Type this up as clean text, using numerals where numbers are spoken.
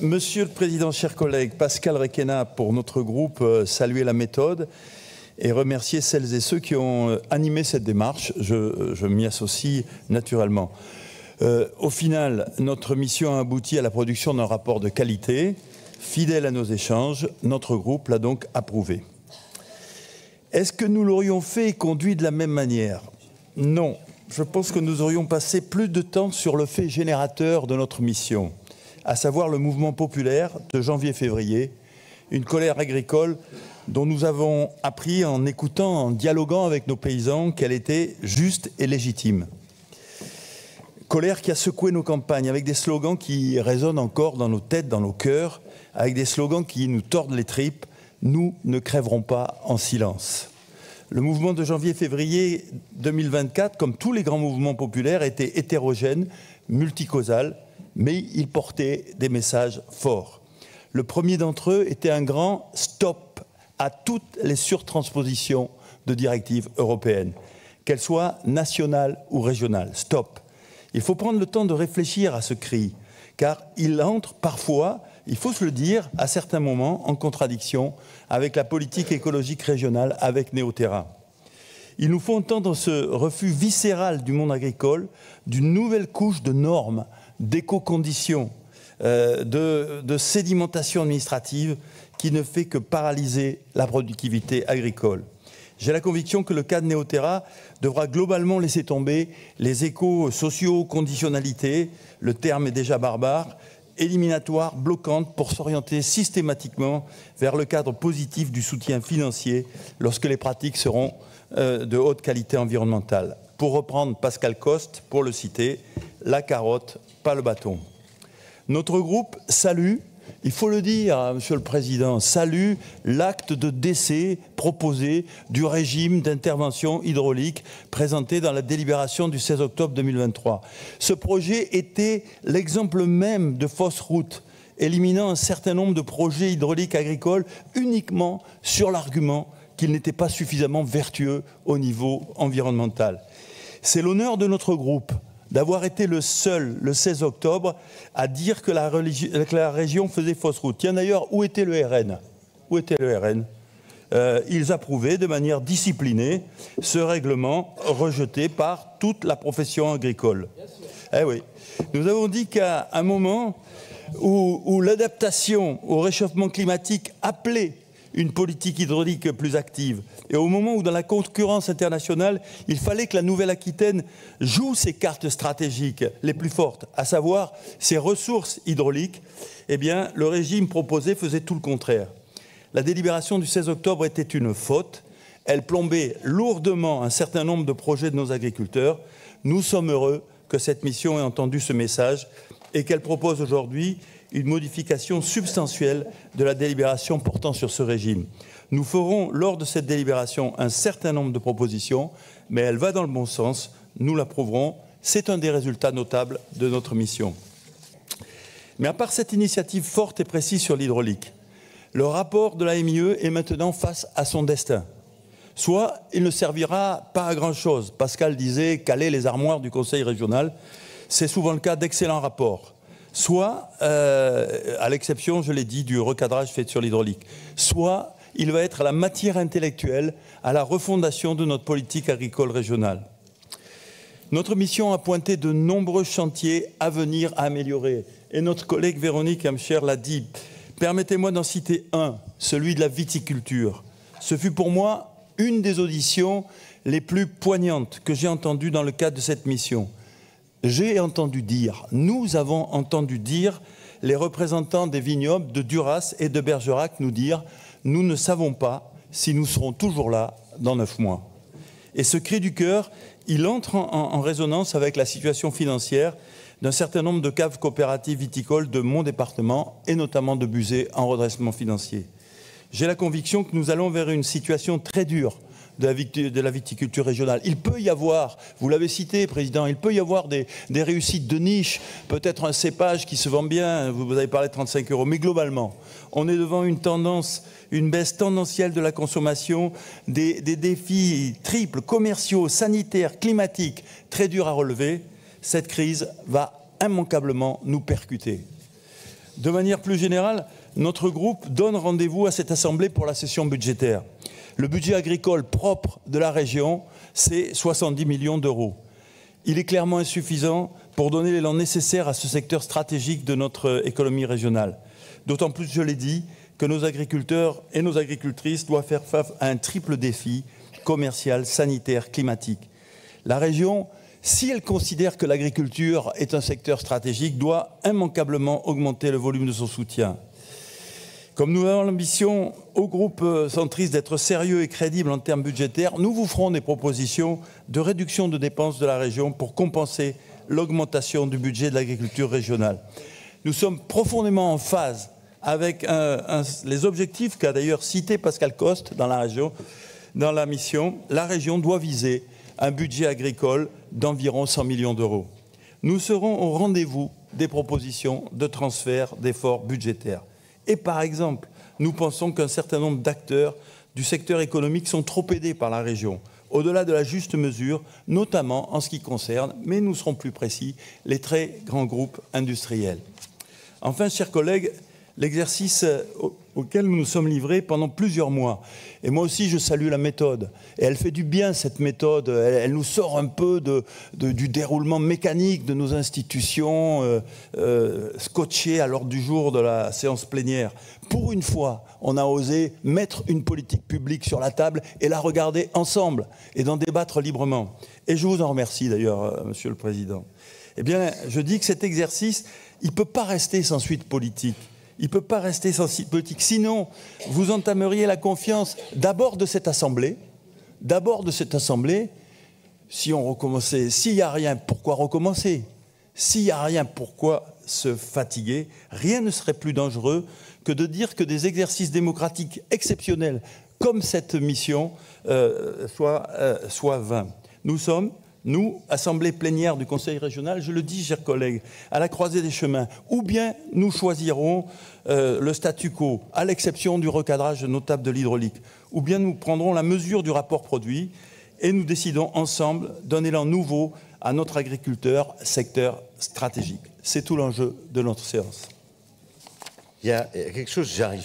Monsieur le Président, chers collègues, Pascal Requena pour notre groupe, saluer la méthode et remercier celles et ceux qui ont animé cette démarche. Je m'y associe naturellement. Au final, notre mission a abouti à la production d'un rapport de qualité, fidèle à nos échanges. Notre groupe l'a donc approuvé. Est-ce que nous l'aurions fait et conduit de la même manière? Non. Je pense que nous aurions passé plus de temps sur le fait générateur de notre mission, à savoir le mouvement populaire de janvier-février, une colère agricole dont nous avons appris en écoutant, en dialoguant avec nos paysans qu'elle était juste et légitime. Colère qui a secoué nos campagnes avec des slogans qui résonnent encore dans nos têtes, dans nos cœurs, avec des slogans qui nous tordent les tripes. Nous ne crèverons pas en silence. Le mouvement de janvier-février 2024, comme tous les grands mouvements populaires, était hétérogène, multicausal, mais il portait des messages forts. Le premier d'entre eux était un grand stop à toutes les surtranspositions de directives européennes, qu'elles soient nationales ou régionales. Stop. Il faut prendre le temps de réfléchir à ce cri, car il entre parfois, il faut se le dire, à certains moments, en contradiction avec la politique écologique régionale, avec Néoterra. Il nous faut entendre ce refus viscéral du monde agricole d'une nouvelle couche de normes, d'éco-conditions, de sédimentation administrative qui ne fait que paralyser la productivité agricole. J'ai la conviction que le cas de Néoterra devra globalement laisser tomber les éco-sociaux conditionnalités, le terme est déjà barbare, éliminatoire, bloquante pour s'orienter systématiquement vers le cadre positif du soutien financier lorsque les pratiques seront de haute qualité environnementale. Pour reprendre Pascal Coste, pour le citer, la carotte, pas le bâton. Notre groupe salue, il faut le dire, Monsieur le Président, salue l'acte de décès proposé du régime d'intervention hydraulique présenté dans la délibération du 16 octobre 2023. Ce projet était l'exemple même de fausse route, éliminant un certain nombre de projets hydrauliques agricoles uniquement sur l'argument qu'il n'était pas suffisamment vertueux au niveau environnemental. C'est l'honneur de notre groupe d'avoir été le seul, le 16 octobre, à dire que la région faisait fausse route. Tiens d'ailleurs, où était le RN? Où était le RN? Ils approuvaient de manière disciplinée ce règlement rejeté par toute la profession agricole. Eh oui. Nous avons dit qu'à un moment où l'adaptation au réchauffement climatique appelait une politique hydraulique plus active. Et au moment où, dans la concurrence internationale, il fallait que la Nouvelle-Aquitaine joue ses cartes stratégiques les plus fortes, à savoir ses ressources hydrauliques, eh bien, le régime proposé faisait tout le contraire. La délibération du 16 octobre était une faute. Elle plombait lourdement un certain nombre de projets de nos agriculteurs. Nous sommes heureux que cette mission ait entendu ce message et qu'elle propose aujourd'hui une modification substantielle de la délibération portant sur ce régime. Nous ferons, lors de cette délibération, un certain nombre de propositions, mais elle va dans le bon sens, nous l'approuverons. C'est un des résultats notables de notre mission. Mais à part cette initiative forte et précise sur l'hydraulique, le rapport de la MIE est maintenant face à son destin. Soit il ne servira pas à grand-chose. Pascal disait caler les armoires du Conseil régional. C'est souvent le cas d'excellents rapports. Soit, à l'exception, je l'ai dit, du recadrage fait sur l'hydraulique, soit il va être la matière intellectuelle à la refondation de notre politique agricole régionale. Notre mission a pointé de nombreux chantiers à venir à améliorer. Et notre collègue Véronique Amcher l'a dit. Permettez-moi d'en citer un, celui de la viticulture. Ce fut pour moi une des auditions les plus poignantes que j'ai entendues dans le cadre de cette mission. J'ai entendu dire, nous avons entendu dire, les représentants des vignobles de Duras et de Bergerac nous dire « Nous ne savons pas si nous serons toujours là dans 9 mois ». Et ce cri du cœur, il entre en résonance avec la situation financière d'un certain nombre de caves coopératives viticoles de mon département et notamment de Buzet en redressement financier. J'ai la conviction que nous allons vers une situation très dure de la viticulture régionale. Il peut y avoir, vous l'avez cité, Président, il peut y avoir des réussites de niche, peut-être un cépage qui se vend bien, vous avez parlé de 35 €, mais globalement, on est devant une tendance, une baisse tendancielle de la consommation, des défis triples, commerciaux, sanitaires, climatiques, très durs à relever. Cette crise va immanquablement nous percuter. De manière plus générale, notre groupe donne rendez-vous à cette Assemblée pour la session budgétaire. Le budget agricole propre de la région, c'est 70 millions d'euros. Il est clairement insuffisant pour donner l'élan nécessaire à ce secteur stratégique de notre économie régionale. D'autant plus, je l'ai dit, que nos agriculteurs et nos agricultrices doivent faire face à un triple défi commercial, sanitaire, climatique. La région, si elle considère que l'agriculture est un secteur stratégique, doit immanquablement augmenter le volume de son soutien. Comme nous avons l'ambition au groupe centriste d'être sérieux et crédible en termes budgétaires, nous vous ferons des propositions de réduction de dépenses de la région pour compenser l'augmentation du budget de l'agriculture régionale. Nous sommes profondément en phase avec les objectifs qu'a d'ailleurs cité Pascal Coste dans la région, dans la mission. La région doit viser un budget agricole d'environ 100 millions d'euros. Nous serons au rendez-vous des propositions de transfert d'efforts budgétaires. Et par exemple, nous pensons qu'un certain nombre d'acteurs du secteur économique sont trop aidés par la région, au-delà de la juste mesure, notamment en ce qui concerne, mais nous serons plus précis, les très grands groupes industriels. Enfin, chers collègues, l'exercice auquel nous nous sommes livrés pendant plusieurs mois. Et moi aussi, je salue la méthode. Et elle fait du bien, cette méthode. Elle nous sort un peu du déroulement mécanique de nos institutions scotchées à l'ordre du jour de la séance plénière. Pour une fois, on a osé mettre une politique publique sur la table et la regarder ensemble et d'en débattre librement. Et je vous en remercie d'ailleurs, Monsieur le Président. Eh bien, je dis que cet exercice, il ne peut pas rester sans suite politique. Il ne peut pas rester sans suite politique. Sinon, vous entameriez la confiance d'abord de cette Assemblée. D'abord de cette Assemblée. Si on recommençait, s'il n'y a rien, pourquoi recommencer? S'il n'y a rien, pourquoi se fatiguer? Rien ne serait plus dangereux que de dire que des exercices démocratiques exceptionnels comme cette mission soient vains. Nous sommes, nous, Assemblée plénière du Conseil régional, je le dis, chers collègues, à la croisée des chemins, ou bien nous choisirons le statu quo, à l'exception du recadrage notable de l'hydraulique, ou bien nous prendrons la mesure du rapport produit et nous décidons ensemble d'un élan nouveau à notre agriculteur, secteur stratégique. C'est tout l'enjeu de notre séance. Il y a quelque chose, j'arrive